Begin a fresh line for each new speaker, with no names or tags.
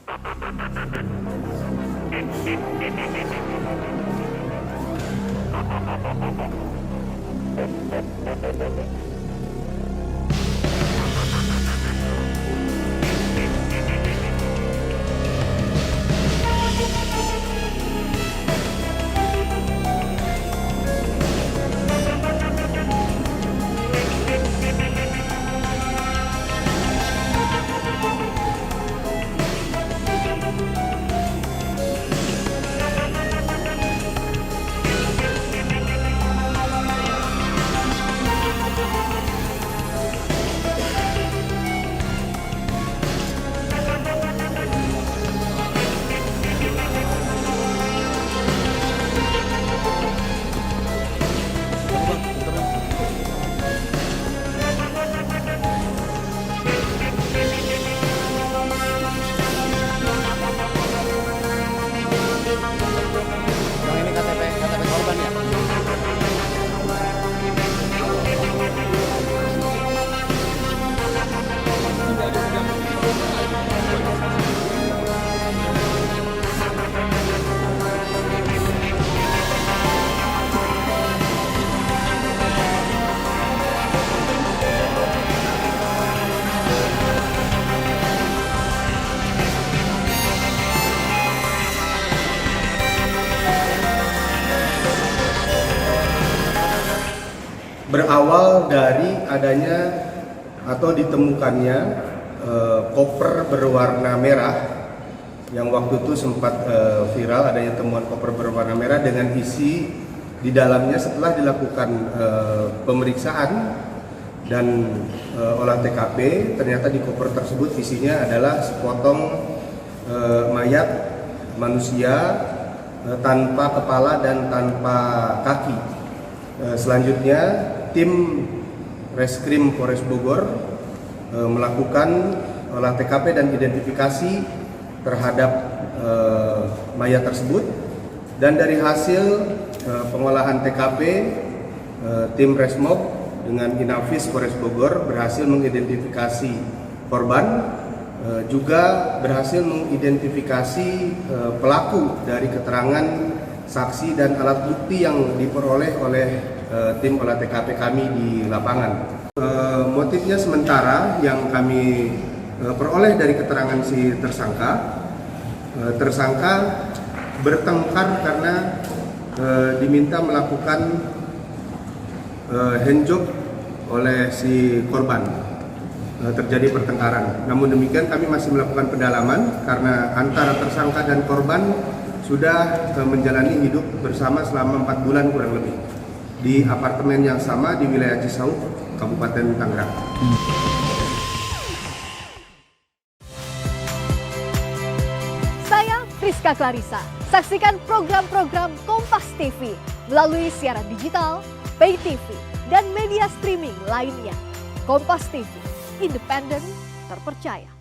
Yang ini KTP korban ya?
Berawal dari adanya atau ditemukannya koper berwarna merah yang waktu itu sempat viral, adanya temuan koper berwarna merah dengan isi di dalamnya setelah dilakukan pemeriksaan dan olah TKP, ternyata di koper tersebut isinya adalah sepotong mayat manusia tanpa kepala dan tanpa kaki. Selanjutnya tim Reskrim Polres Bogor melakukan olah TKP dan identifikasi terhadap mayat tersebut, dan dari hasil pengolahan TKP tim Resmob dengan Inafis Polres Bogor berhasil mengidentifikasi korban, juga berhasil mengidentifikasi pelaku dari keterangan saksi dan alat bukti yang diperoleh oleh tim olah TKP kami di lapangan. Motifnya sementara yang kami peroleh dari keterangan si tersangka bertengkar karena diminta melakukan handjob oleh si korban, terjadi pertengkaran. Namun demikian kami masih melakukan pendalaman karena antara tersangka dan korban sudah menjalani hidup bersama selama 4 bulan kurang lebih di apartemen yang sama di wilayah Cisauk, Kabupaten Tangerang.
Saya Friska Clarissa. Saksikan program-program Kompas TV melalui siaran digital, pay TV, dan media streaming lainnya. Kompas TV, independen, terpercaya.